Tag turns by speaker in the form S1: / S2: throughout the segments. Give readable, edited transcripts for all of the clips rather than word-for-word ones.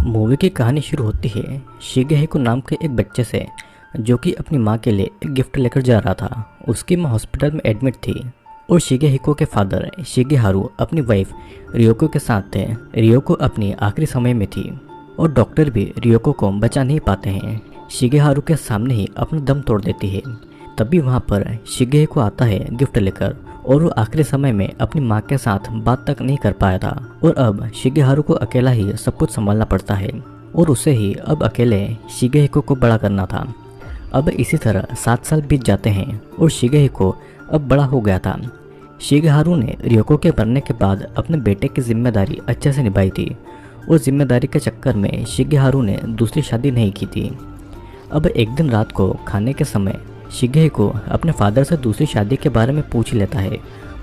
S1: Movie की कहानी शुरू होती है शिगेहिको नाम के एक बच्चे से जो कि अपनी माँ के लिए एक गिफ्ट लेकर जा रहा था। उसकी माँ हॉस्पिटल में एडमिट थी और शिगेहिको के फादर शिगेहारू अपनी वाइफ रियोको के साथ थे। रियोको अपनी आखिरी समय में थी और डॉक्टर भी रियोको को बचा नहीं पाते हैं। शिगेहारू के सामने ही अपना दम तोड़ देती है। तभी वहाँ पर शिगेहिको आता है गिफ्ट लेकर और वो आखिरी समय में अपनी माँ के साथ बात तक नहीं कर पाया था और अब शिगेहारू को अकेला ही सब कुछ संभालना पड़ता है और उसे ही अब अकेले शिगेहिको को बड़ा करना था। अब इसी तरह 7 साल बीत जाते हैं और शिगेहिको अब बड़ा हो गया था। शिगेहारू ने रियोको के मरने के बाद अपने बेटे की जिम्मेदारी अच्छे से निभाई थी और जिम्मेदारी के चक्कर में शिगेहारू ने दूसरी शादी नहीं की थी। अब एक दिन रात को खाने के समय शिगेहिको अपने फादर से दूसरी शादी के बारे में पूछ लेता है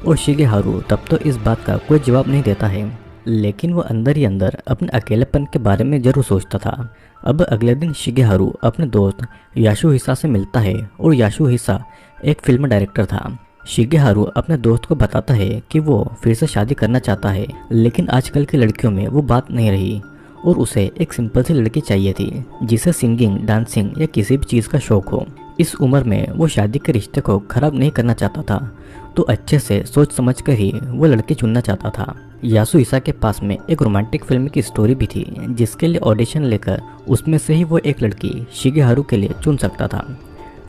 S1: और शिगेहारू तब तो इस बात का कोई जवाब नहीं देता है, लेकिन वो अंदर ही अंदर अपने अकेलेपन के बारे में जरूर सोचता था। अब अगले दिन शिगेहारू अपने दोस्त यासुहिसा से मिलता है और यासुहिसा एक फिल्म डायरेक्टर था। शिगेहारू अपने दोस्त को बताता है कि वो फिर से शादी करना चाहता है, लेकिन आजकल की लड़कियों में वो बात नहीं रही और उसे एक सिंपल सी लड़की चाहिए थी जिसे सिंगिंग, डांसिंग या किसी भी चीज़ का शौक हो। इस उम्र में वो शादी के रिश्ते को खराब नहीं करना चाहता था, तो अच्छे से सोच समझ कर ही वो लड़की चुनना चाहता था। यासुहिसा के पास में एक रोमांटिक फिल्म की स्टोरी भी थी जिसके लिए ऑडिशन लेकर उसमें से ही वो एक लड़की शिगेहारू के लिए चुन सकता था।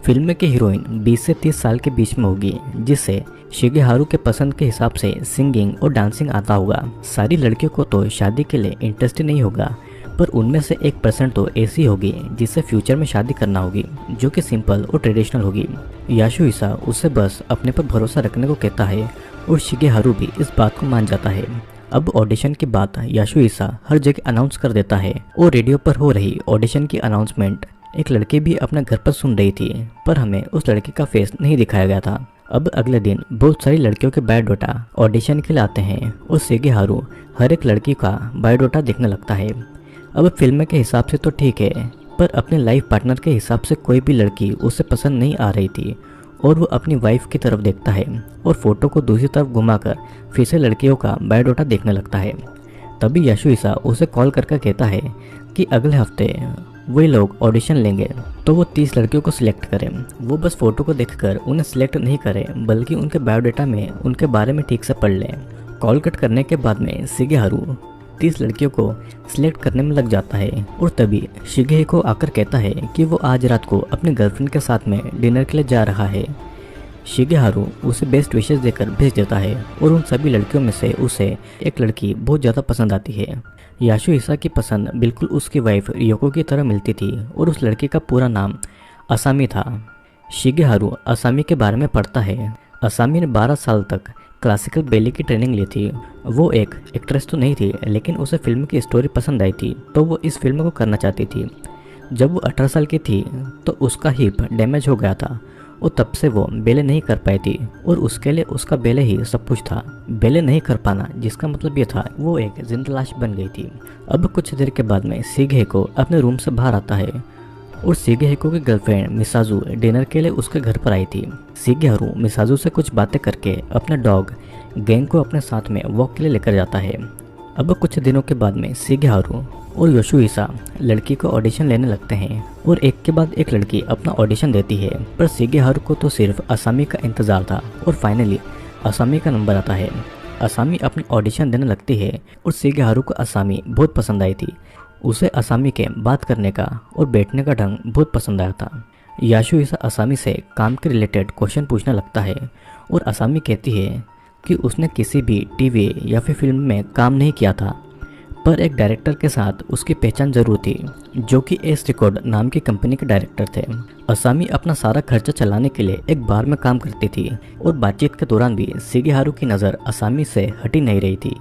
S1: फिल्म की हीरोइन 20 से 30 साल के बीच में होगी जिससे शिगेहारू के पसंद के हिसाब से सिंगिंग और डांसिंग आता होगा। सारी लड़कियों को तो शादी के लिए इंटरेस्ट ही नहीं होगा, पर उनमें से 1% तो ऐसी होगी जिससे फ्यूचर में शादी करना होगी जो कि सिंपल और ट्रेडिशनल होगी। यासुहिसा उसे बस अपने पर भरोसा रखने को कहता है और शिगेहारू भी इस बात को मान जाता है। अब ऑडिशन की बात यासुहिसा हर जगह अनाउंस कर देता है और रेडियो पर हो रही ऑडिशन की अनाउंसमेंट एक लड़की भी अपने घर पर सुन रही थी, पर हमें उस लड़की का फेस नहीं दिखाया गया था। अब अगले दिन बहुत सारी लड़कियों के बायोडाटा ऑडिशन के लिए आते हैं और शिगेहारू हर एक लड़की का बायोडाटा देखने लगता है। अब फिल्म के हिसाब से तो ठीक है, पर अपने लाइफ पार्टनर के हिसाब से कोई भी लड़की उसे पसंद नहीं आ रही थी और वो अपनी वाइफ की तरफ देखता है और फोटो को दूसरी तरफ घुमाकर फिर से लड़कियों का बायोडाटा देखने लगता है। तभी यासुहिसा उसे कॉल करके कहता है कि अगले हफ्ते वही लोग ऑडिशन लेंगे तो वो 30 लड़कियों को सिलेक्ट करें। वो बस फोटो को देखकर उन्हें सिलेक्ट नहीं करें बल्कि उनके बायोडाटा में उनके बारे में ठीक से पढ़ लें। कॉल कट करने के बाद में शिगेहारू 30 लड़कियों को सिलेक्ट करने में लग जाता है और तभी शिगेहिको आकर कहता है कि वो आज रात को अपने गर्लफ्रेंड के साथ में डिनर के लिए जा रहा है। शिगेहारू उसे बेस्ट विशेस देकर भेज देता है और उन सभी लड़कियों में से उसे एक लड़की बहुत ज़्यादा पसंद आती है। यासुहिसा की पसंद बिल्कुल उसकी वाइफ रियोको की तरह मिलती थी और उस लड़की का पूरा नाम असामी था। शिगेहारू असामी के बारे में पढ़ता है। असामी ने 12 साल तक क्लासिकल बैले की ट्रेनिंग ली थी। वो एक एक्ट्रेस तो नहीं थी, लेकिन उसे फिल्म की स्टोरी पसंद आई थी तो वो इस फिल्म को करना चाहती थी। जब वो 18 साल की थी तो उसका हिप डैमेज हो गया था और तब से वो बैले नहीं कर पाई थी और उसके लिए उसका बैले ही सब कुछ था। बैले नहीं कर पाना जिसका मतलब ये था वो एक जिंदा लाश बन गई थी। अब कुछ देर के बाद में शिगेहिको अपने रूम से बाहर आता है और शिगेहिको की गर्लफ्रेंड मिसाजू डिनर के लिए उसके घर पर आई थी। शिगेहारू मिसाजू से कुछ बातें करके अपने डॉग गैंग को अपने साथ में वॉक के लिए लेकर जाता है। अब कुछ दिनों के बाद में शिगेहारू और यासुहिसा लड़की को ऑडिशन लेने लगते हैं और एक के बाद एक लड़की अपना ऑडिशन देती है, पर शिगेहारू को तो सिर्फ असामी का इंतज़ार था और फाइनली असामी का नंबर आता है। असामी अपनी ऑडिशन देने लगती है और शिगेहारू को असामी बहुत पसंद आई थी। उसे असामी के बात करने का और बैठने का ढंग बहुत पसंद आया था। यासुहिसा असामी से काम के रिलेटेड क्वेश्चन पूछने लगता है और असामी कहती है कि उसने किसी भी टीवी या फिर फिल्म में काम नहीं किया था, पर एक डायरेक्टर के साथ उसकी पहचान जरूर थी जो कि एस रिकॉर्ड नाम की कंपनी के डायरेक्टर थे। असामी अपना सारा खर्चा चलाने के लिए एक बार में काम करती थी और बातचीत के दौरान भी शिगेहारू की नज़र असामी से हटी नहीं रही थी।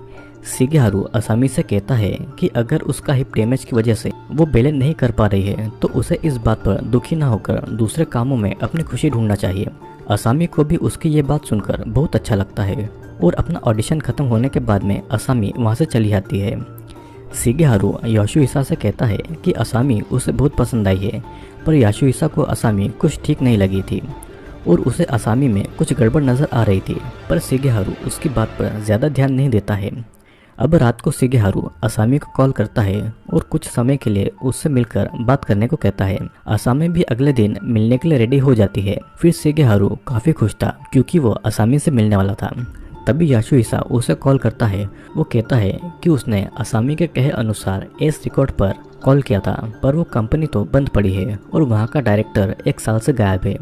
S1: शिगेहारू असामी से कहता है कि अगर उसका हिप डैमेज की वजह से वो बैले नहीं कर पा रही है तो उसे इस बात पर दुखी ना होकर दूसरे कामों में अपनी खुशी ढूंढना चाहिए। असामी को भी उसकी ये बात सुनकर बहुत अच्छा लगता है और अपना ऑडिशन खत्म होने के बाद में असामी वहाँ से चली जाती है। शिगेहारू यासुहिसा से कहता है कि असामी उसे बहुत पसंद आई है, पर यासुहिसा को असामी कुछ ठीक नहीं लगी थी और उसे असामी में कुछ गड़बड़ नज़र आ रही थी, पर शिगेहारू उसकी बात पर ज़्यादा ध्यान नहीं देता है। अब रात को शिगेहारू असामी को कॉल करता है और कुछ समय के लिए उससे मिलकर बात करने को कहता है। असामी भी अगले दिन मिलने के लिए रेडी हो जाती है। फिर शिगेहारू काफी खुश था क्योंकि वो असामी से मिलने वाला था। तभी याशुहिसा उसे कॉल करता है। वो कहता है कि उसने असामी के कहे अनुसार एस रिकॉर्ड पर कॉल किया था, पर वो कंपनी तो बंद पड़ी है और वहाँ का डायरेक्टर 1 साल से गायब है।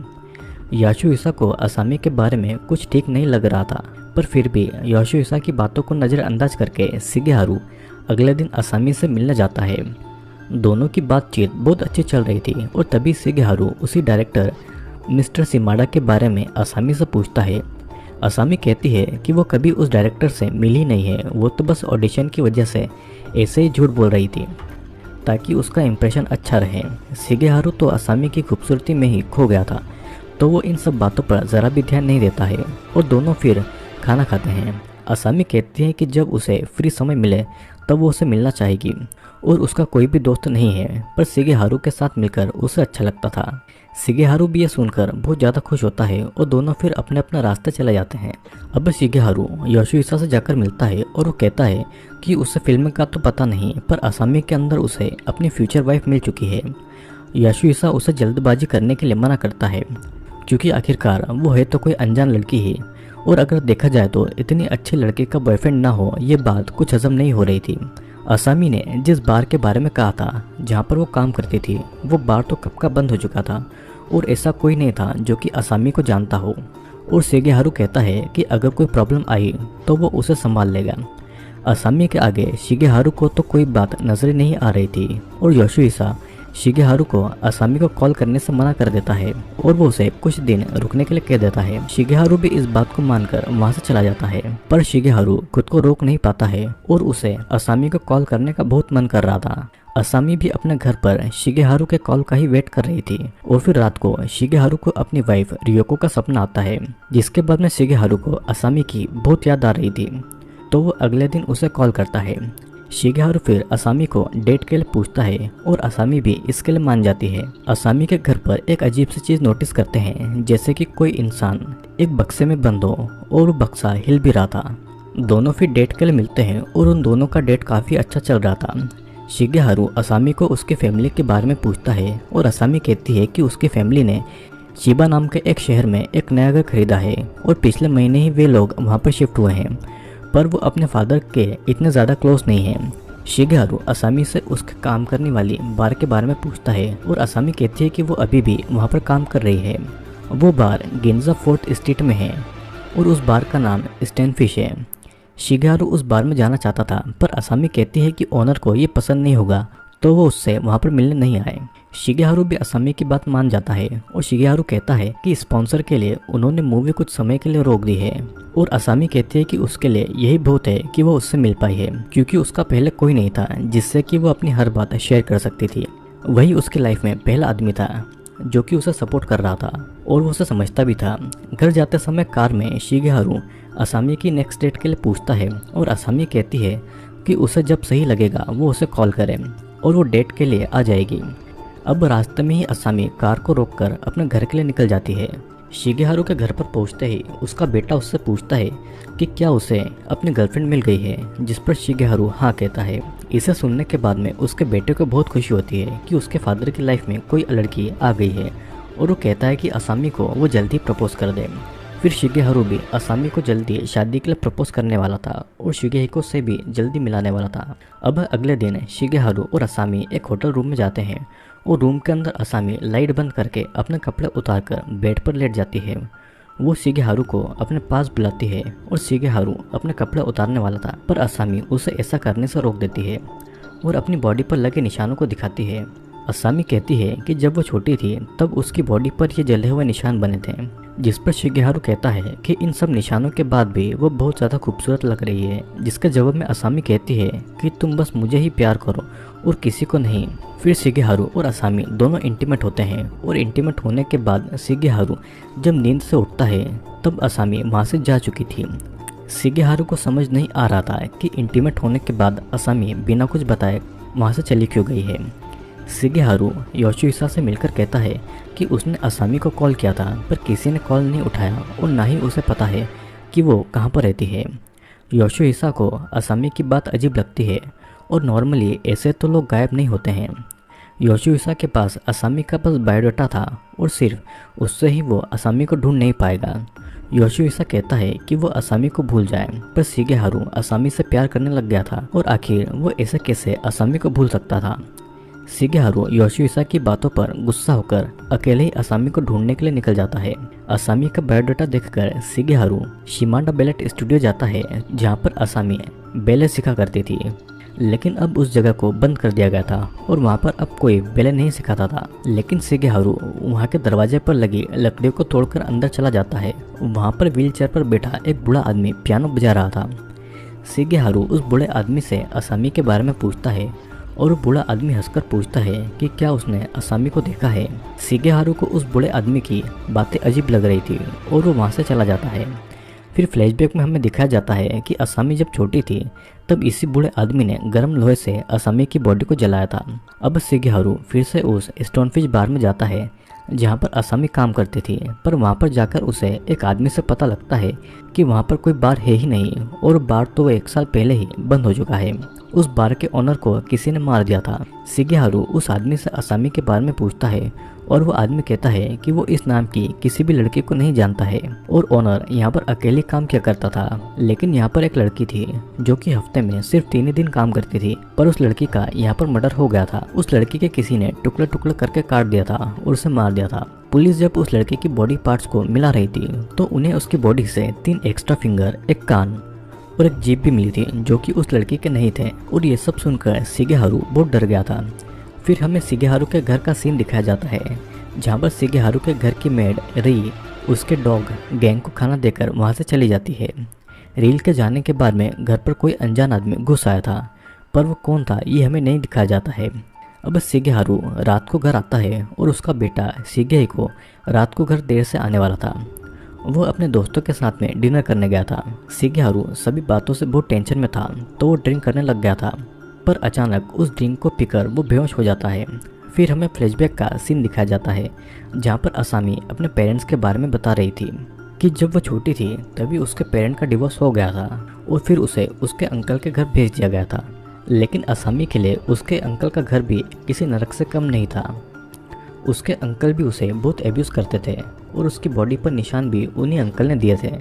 S1: याशुहिसा को असामी के बारे में कुछ ठीक नहीं लग रहा था, पर फिर भी याशुहिसा की बातों को नज़रअंदाज करके शिगेहारू अगले दिन असामी से मिलने जाता है। दोनों की बातचीत बहुत अच्छी चल रही थी और तभी शिगेहारू उसी डायरेक्टर मिस्टर शिमाडा के बारे में असामी से पूछता है। असामी कहती है कि वो कभी उस डायरेक्टर से मिली नहीं है, वो तो बस ऑडिशन की वजह से ऐसे ही झूठ बोल रही थी ताकि उसका इंप्रेशन अच्छा रहे। शिगेहारू तो असामी की खूबसूरती में ही खो गया था, तो वो इन सब बातों पर ज़रा भी ध्यान नहीं देता है और दोनों फिर खाना खाते हैं। असामी कहती है कि जब उसे फ्री समय मिले तब वो उसे मिलना चाहेगी और उसका कोई भी दोस्त नहीं है, पर शिगेहारू के साथ मिलकर उसे अच्छा लगता था। शिगेहारू भी ये सुनकर बहुत ज़्यादा खुश होता है और दोनों फिर अपने अपना रास्ते चले जाते हैं। अब शिगेहारू याशुहिसा से जाकर मिलता है और वो कहता है कि उसे फिल्म का तो पता नहीं, पर असामी के अंदर उसे अपनी फ्यूचर वाइफ मिल चुकी है। याशुहिसा उसे जल्दबाजी करने के लिए मना करता है क्योंकि आखिरकार वो है तो कोई अनजान लड़की ही, और अगर देखा जाए तो इतनी अच्छी लड़की का बॉयफ्रेंड ना हो, ये बात कुछ हजम नहीं हो रही थी। असामी ने जिस बार के बारे में कहा था जहाँ पर वो काम करती थी, वो बार तो कब का बंद हो चुका था और ऐसा कोई नहीं था जो कि असामी को जानता हो। और शिगेहारू कहता है कि अगर कोई प्रॉब्लम आई तो वो उसे संभाल लेगा। असामी के आगे शिगेहारू को तो कोई बात नजर नहीं आ रही थी और याशुहिसा शिगेहारू को असामी को कॉल करने से मना कर देता है और वो उसे कुछ दिन रुकने के लिए कह देता है। शिगेहारू भी इस बात को मानकर वहाँ से चला जाता है, पर शिगेहारू खुद को रोक नहीं पाता है और उसे असामी को कॉल करने का बहुत मन कर रहा था। असामी भी अपने घर पर शिगेहारू के कॉल का ही वेट कर रही थी और फिर रात को शिगेहारू को अपनी वाइफ रियोको का सपना आता है, जिसके बाद में शिगेहारू को असामी की बहुत याद आ रही थी, तो वो अगले दिन उसे कॉल करता है। शिगेहारू फिर असामी को डेट के लिए पूछता है और असामी भी इसके लिए मान जाती है। असामी के घर पर एक अजीब सी चीज नोटिस करते हैं, जैसे कि कोई इंसान एक बक्से में बंद हो और वो बक्सा हिल भी रहा था। दोनों फिर डेट के लिए मिलते हैं और उन दोनों का डेट काफी अच्छा चल रहा था। शिगेहारू असामी को उसके फैमिली के बारे में पूछता है और असामी कहती है कि उसकी फैमिली ने शिबा नाम के एक शहर में एक नया घर खरीदा है और पिछले महीने ही वे लोग वहाँ पर शिफ्ट हुए हैं, पर वो अपने फादर के इतने ज़्यादा क्लोज नहीं हैं। शिगेहारू असामी से उसके काम करने वाली बार के बारे में पूछता है और असामी कहती है कि वो अभी भी वहाँ पर काम कर रही है। वो बार गिंजा 4th स्ट्रीट में है और उस बार का नाम स्टैनफिश है। शिगेहारू उस बार में जाना चाहता था, पर असामी कहती है कि ओनर को ये पसंद नहीं होगा, तो वो उससे वहाँ पर मिलने नहीं आए। शिगेहारू भी असामी की बात मान जाता है और शिगेहारू कहता है कि स्पॉन्सर के लिए उन्होंने मूवी कुछ समय के लिए रोक दी है और असामी कहती है कि उसके लिए यही बहुत है कि वो उससे मिल पाई है, क्योंकि उसका पहले कोई नहीं था जिससे कि वो अपनी हर बात शेयर कर सकती थी। वही उसकी लाइफ में पहला आदमी था जो कि उसे सपोर्ट कर रहा था और वो उसे समझता भी था। घर जाते समय कार में शिगेहारू असामी की नेक्स्ट डेट के लिए पूछता है और असामी कहती है कि उसे जब सही लगेगा वो उसे कॉल करे और वो डेट के लिए आ जाएगी। अब रास्ते में ही असामी कार को रोककर अपने घर के लिए निकल जाती है। शिगेहारू के घर पर पहुंचते ही उसका बेटा उससे पूछता है कि क्या उसे अपनी गर्लफ्रेंड मिल गई है, जिस पर शिगेहारू हाँ कहता है। इसे सुनने के बाद में उसके बेटे को बहुत खुशी होती है कि उसके फादर की लाइफ में कोई लड़की आ गई है और वो कहता है कि असामी को वो जल्दी प्रपोज कर दे। फिर शिगेहारू भी असामी को जल्दी शादी के लिए प्रपोज करने वाला था और शिगेहिको से भी जल्दी मिलाने वाला था। अब अगले दिन शिगेहारू और असामी एक होटल रूम में जाते हैं और रूम के अंदर असामी लाइट बंद करके अपने कपड़े उतारकर बेड पर लेट जाती है। वो शिगेहारू को अपने पास बुलाती है और शिगेहारू अपने कपड़े उतारने वाला था, पर असामी उसे ऐसा करने से रोक देती है और अपनी बॉडी पर लगे निशानों को दिखाती है। असामी कहती है कि जब वो छोटी थी तब उसकी बॉडी पर ये जले हुए निशान बने थे, जिस पर शिगेहारू कहता है कि इन सब निशानों के बाद भी वो बहुत ज़्यादा खूबसूरत लग रही है, जिसके जवाब में असामी कहती है कि तुम बस मुझे ही प्यार करो और किसी को नहीं। फिर शिगेहारू और असामी दोनों इंटीमेट होते हैं और इंटीमेट होने के बाद शिगेहारू जब नींद से उठता है तब असामी वहाँ से जा चुकी थी। शिगेहारू को समझ नहीं आ रहा था कि इंटीमेट होने के बाद असामी बिना कुछ बताए वहाँ से चली क्यों गई है। शिगेहारू याशुहिसा से मिलकर कहता है कि उसने असामी को कॉल किया था, पर किसी ने कॉल नहीं उठाया और ना ही उसे पता है कि वो कहाँ पर रहती है। योशिहिसा को असामी की बात अजीब लगती है और नॉर्मली ऐसे तो लोग गायब नहीं होते हैं। योशिहिसा के पास असामी का बस बायोडाटा था और सिर्फ उससे ही वो असामी को ढूंढ नहीं पाएगा। योशिहिसा कहता है कि वो असामी को भूल जाए, पर शिगेहारू असामी से प्यार करने लग गया था और आखिर वो ऐसे कैसे असामी को भूल सकता था। शिगेहारू योशिहिसा की बातों पर गुस्सा होकर अकेले ही असामी को ढूंढने के लिए निकल जाता है। असामी का बायोडाटा देखकर शिगेहारू शिमांडा बैलेट स्टूडियो जाता है, जहाँ पर असामी बैले सीखा करती थी, लेकिन अब उस जगह को बंद कर दिया गया था और वहाँ पर अब कोई बैले नहीं सिखाता था। लेकिन शिगेहारू वहाँ के दरवाजे पर लगी लकड़ियों को तोड़कर अंदर चला जाता है। वहाँ पर व्हीलचेयर पर बैठा एक बूढ़ा आदमी पियानो बजा रहा था। शिगेहारू उस बूढ़े आदमी से असामी के बारे में पूछता है और वो बूढ़ा आदमी हंसकर पूछता है कि क्या उसने असामी को देखा है। शिगेहारू को उस बूढ़े आदमी की बातें अजीब लग रही थी और वो वहाँ से चला जाता है। फिर फ्लैशबैक में हमें दिखाया जाता है कि असामी जब छोटी थी तब इसी बूढ़े आदमी ने गर्म लोहे से असामी की बॉडी को जलाया था। अब शिगेहारू फिर से उस स्टोनफिश बार में जाता है जहाँ पर असामी काम करती थी, पर वहाँ पर जाकर उसे एक आदमी से पता लगता है कि वहाँ पर कोई बार है ही नहीं और बार तो 1 साल पहले ही बंद हो चुका है। उस बार के ओनर को किसी ने मार दिया था। शिगेहारू उस आदमी से असामी के बारे में पूछता है और वो आदमी कहता है कि वो इस नाम की किसी भी लड़की को नहीं जानता है और ओनर यहाँ पर अकेले काम किया करता था। लेकिन यहाँ पर एक लड़की थी जो कि हफ्ते में सिर्फ 3 ही दिन काम करती थी, पर उस लड़की का यहाँ पर मर्डर हो गया था। उस लड़की के किसी ने टुकड़े टुकड़े करके काट दिया था और उसे मार दिया था। पुलिस जब उस लड़की की बॉडी पार्ट्स को मिला रही थी तो उन्हें उसकी बॉडी से 3 एक्स्ट्रा फिंगर, एक कान और एक जीभ भी मिली थी जो कि उस लड़की के नहीं थे। और ये सब सुनकर शिगेहारू बहुत डर गया था। फिर हमें शिगेहारू के घर का सीन दिखाया जाता है जहाँ पर शिगेहारू के घर की मेड री उसके डॉग गैंग को खाना देकर वहाँ से चली जाती है। रील के जाने के बाद में घर पर कोई अनजान आदमी घुस आया था, पर वो कौन था ये हमें नहीं दिखाया जाता है। अब शिगेहारू रात को घर आता है और उसका बेटा शिगेहिको रात को घर देर से आने वाला था। वो अपने दोस्तों के साथ में डिनर करने गया था। शिगेहारू सभी बातों से बहुत टेंशन में था तो वो ड्रिंक करने लग गया था, पर अचानक उस ड्रिंक को पीकर वो बेहोश हो जाता है। फिर हमें फ्लैशबैक का सीन दिखाया जाता है जहाँ पर असामी अपने पेरेंट्स के बारे में बता रही थी कि जब वो छोटी थी तभी उसके पेरेंट का डिवोर्स हो गया था और फिर उसे उसके अंकल के घर भेज दिया गया था। लेकिन असामी के लिए उसके अंकल का घर भी किसी नरक से कम नहीं था। उसके अंकल भी उसे बहुत एब्यूज़ करते थे और उसकी बॉडी पर निशान भी उन्हीं अंकल ने दिए थे।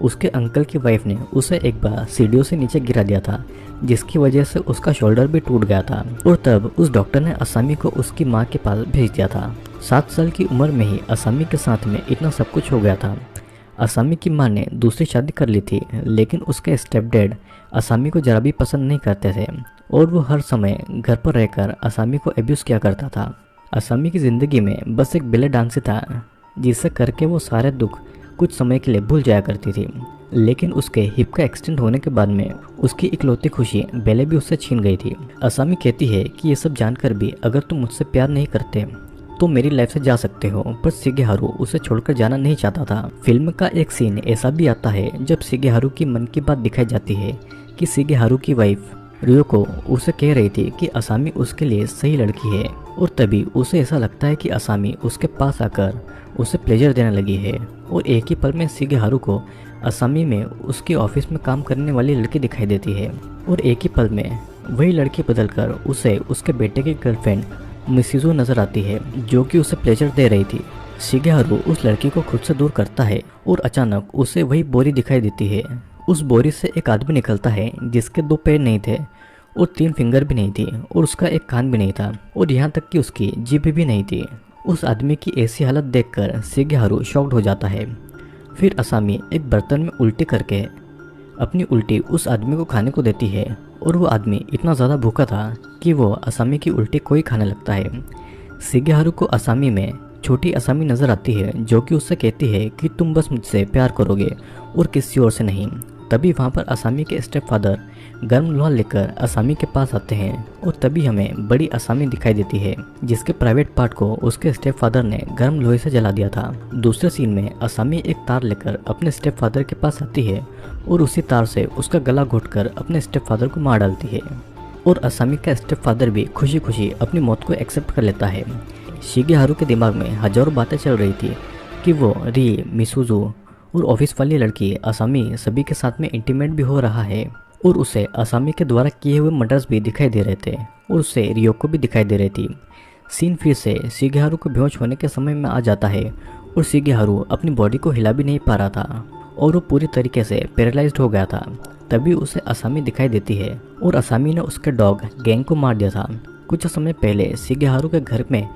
S1: उसके अंकल की वाइफ ने उसे एक बार सीढ़ियों से नीचे गिरा दिया था, जिसकी वजह से उसका शोल्डर भी टूट गया था और तब उस डॉक्टर ने असामी को उसकी माँ के पास भेज दिया था। 7 साल की उम्र में ही असामी के साथ में इतना सब कुछ हो गया था। असामी की माँ ने दूसरी शादी कर ली थी, लेकिन उसके स्टेप डैड असामी को जरा भी पसंद नहीं करते थे और वो हर समय घर पर रहकर असामी को एब्यूज़ किया करता था। असामी की ज़िंदगी में बस एक बेले डांस था जिसे करके वो सारे दुख कुछ समय के लिए भूल जाया करती थी। लेकिन उसके हिप का एक्सटेंड होने के बाद में उसकी इकलौती खुशी बेले भी उससे छीन गई थी। असामी कहती है कि ये सब जानकर भी अगर तुम मुझसे प्यार नहीं करते तो मेरी लाइफ से जा सकते हो, पर शिगेहारू उसे छोड़कर जाना नहीं चाहता था। फिल्म का एक सीन ऐसा भी आता है जब शिगेहारू की मन की बात दिखाई जाती है कि शिगेहारू की वाइफ रियोको उसे कह रही थी कि असामी उसके लिए सही लड़की है और तभी उसे ऐसा लगता है कि असामी उसके पास आकर उसे प्लेजर देने लगी है। और एक ही पल में शिगेहारू को असामी में उसके ऑफिस में काम करने वाली लड़की दिखाई देती है और एक ही पल में वही लड़की बदलकर उसे उसके बेटे की गर्लफ्रेंड मिसिजो नजर आती है जो कि उसे प्लेजर दे रही थी। शिगेहारू उस लड़की को खुद से दूर करता है और अचानक उसे वही बोरी दिखाई देती है। उस बोरी से एक आदमी निकलता है जिसके 2 पैर नहीं थे और 3 फिंगर भी नहीं थी और उसका एक कान भी नहीं था और यहाँ तक कि उसकी जीभ भी नहीं थी। उस आदमी की ऐसी हालत देखकर शिगेहारू शॉक्ड हो जाता है। फिर असामी एक बर्तन में उल्टी करके अपनी उल्टी उस आदमी को खाने को देती है और वो आदमी इतना ज़्यादा भूखा था कि वो असामी की उल्टी को ही खाने लगता है। शिगेहारू को असामी में छोटी असामी नज़र आती है जो कि उससे कहती है कि तुम बस मुझसे प्यार करोगे और किसी और से नहीं। तभी वहाँ पर असामी के स्टेप फादर गर्म लोहा लेकर असामी के पास आते हैं और तभी हमें बड़ी असामी दिखाई देती है जिसके प्राइवेट पार्ट को उसके स्टेप फादर ने गर्म लोहे से जला दिया था। दूसरे सीन में असामी एक तार लेकर अपने स्टेप फादर के पास आती है और उसी तार से उसका गला घोटकर अपने स्टेप फादर को मार डालती है और असामी का स्टेप फादर भी खुशी खुशी अपनी मौत को एक्सेप्ट कर लेता है। शिगेहारू के दिमाग में हजारों बातें चल रही थी कि वो री, मिसुजो और ऑफिस वाली लड़की असामी सभी के साथ में इंटीमेट भी हो रहा है और उसे असामी के द्वारा किए हुए मर्डर्स भी दिखाई दे रहे थे और उसे रियोको भी दिखाई दे रही थी। सीन फिर से शिगेहारू को बेहोश होने के समय में आ जाता है और शिगेहारू अपनी बॉडी को हिला भी नहीं पा रहा था और वो पूरी तरीके से पैरालाइज्ड हो गया था। तभी उसे असामी दिखाई देती है और असामी ने उसके डॉग गैंग को मार दिया था। कुछ समय पहले शिगेहारू के घर में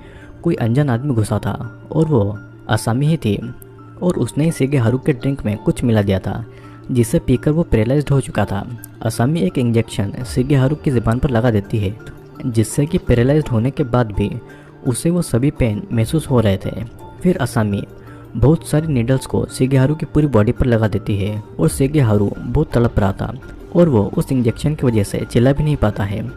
S1: कोई अनजान आदमी घुसा था और वो असामी ही थी और उसने ही शिगेहारू के ड्रिंक में कुछ मिला दिया था जिसे पीकर वो पैरालाइज्ड हो चुका था। असामी एक इंजेक्शन शिगेहारू की ज़ुबान पर लगा देती है जिससे कि पैरालाइज्ड होने के बाद भी उसे वो सभी पेन महसूस हो रहे थे। फिर असामी बहुत सारी नीडल्स को शिगेहारू की पूरी बॉडी पर लगा देती है और शिगेहारू बहुत तड़प रहा था और वो उस इंजेक्शन की वजह से चिल्ला भी नहीं पाता है।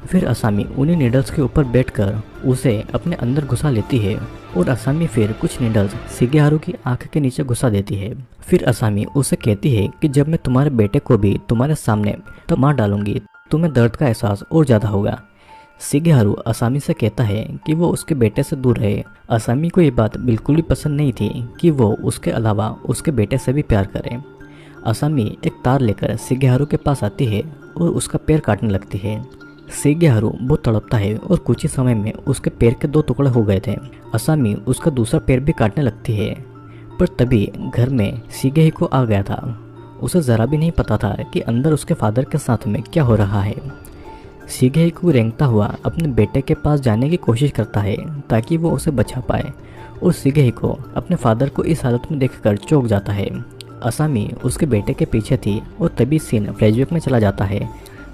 S1: फिर असामी उन्हीं नीडल्स के ऊपर बैठकर उसे अपने अंदर घुसा लेती है और असामी फिर कुछ नीडल्स शिगेहारू की आंख के नीचे घुसा देती है। फिर असामी उसे कहती है कि जब मैं तुम्हारे बेटे को भी तुम्हारे सामने तो मार डालूंगी तुम्हें दर्द का एहसास और ज़्यादा होगा। शिगेहारू असामी से कहता है कि वो उसके बेटे से दूर रहे। असामी को ये बात बिल्कुल भी पसंद नहीं थी कि वो उसके अलावा उसके बेटे से भी प्यार करे। असामी एक तार लेकर शिगेहारू के पास आती है और उसका पैर काटने लगती है। शिगेहारू बहुत तड़पता है और कुछ ही समय में उसके पैर के 2 टुकड़े हो गए थे। असामी उसका दूसरा पैर भी काटने लगती है पर तभी घर में शिगेहिको आ गया था। उसे ज़रा भी नहीं पता था कि अंदर उसके फादर के साथ में क्या हो रहा है। शिगेहिको रेंगता हुआ अपने बेटे के पास जाने की कोशिश करता है ताकि वो उसे बचा पाए और शिगेहिको अपने फादर को इस हालत में देखकर चौंक जाता है। असामी उसके बेटे के पीछे थी और तभी सीन फ्लैशबैक में चला जाता है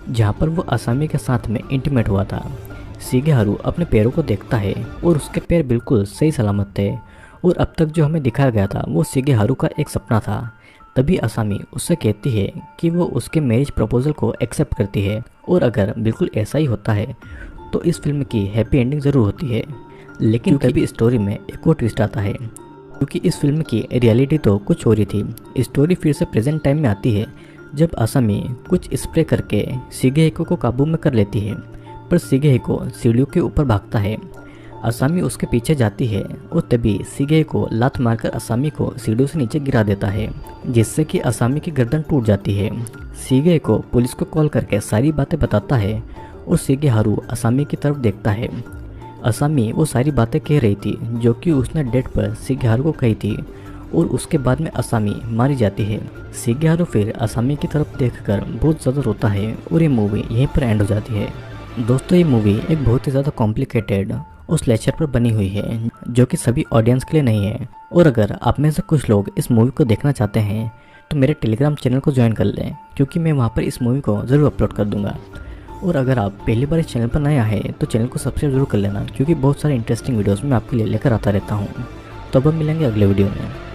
S1: जहाँ पर वो असामी के साथ में इंटीमेट हुआ था। शिगेहारू अपने पैरों को देखता है और उसके पैर बिल्कुल सही सलामत थे और अब तक जो हमें दिखाया गया था वो शिगेहारू का एक सपना था। तभी असामी उससे कहती है कि वो उसके मैरिज प्रपोजल को एक्सेप्ट करती है और अगर बिल्कुल ऐसा ही होता है तो इस फिल्म की हैप्पी एंडिंग ज़रूर होती है। लेकिन तभी स्टोरी में एक और ट्विस्ट आता है क्योंकि इस फिल्म की रियलिटी तो कुछ और ही थी। स्टोरी फिर से प्रेजेंट टाइम में आती है जब असामी कुछ स्प्रे करके शिगेहिको को काबू में कर लेती है पर शिगेहिको सीढ़ियों के ऊपर भागता है। असामी उसके पीछे जाती है और तभी शिगेहिको लात मारकर असामी को सीढ़ियों से नीचे गिरा देता है जिससे कि असामी की गर्दन टूट जाती है। शिगेहिको पुलिस को कॉल करके सारी बातें बताता है और शिगेहारू असामी की तरफ देखता है। असामी वो सारी बातें कह रही थी जो कि उसने डेट पर शिगेहारू को कही थी और उसके बाद में असामी मारी जाती है। शिगेहारू फिर असामी की तरफ देखकर बहुत ज़्यादा रोता है और ये मूवी यहीं पर एंड हो जाती है। दोस्तों ये मूवी एक बहुत ही ज़्यादा कॉम्प्लिकेटेड और स्लेशर पर बनी हुई है जो कि सभी ऑडियंस के लिए नहीं है और अगर आप में से कुछ लोग इस मूवी को देखना चाहते हैं तो मेरे टेलीग्राम चैनल को ज्वाइन कर लें क्योंकि मैं वहाँ पर इस मूवी को ज़रूर अपलोड कर दूँगा। और अगर आप पहली बार इस चैनल पर नए आए तो चैनल को सब्सक्राइब जरूर कर लेना क्योंकि बहुत सारे इंटरेस्टिंग वीडियोज़ मैं आपके लिए लेकर आता रहता हूँ। तो अब हम मिलेंगे अगले वीडियो में।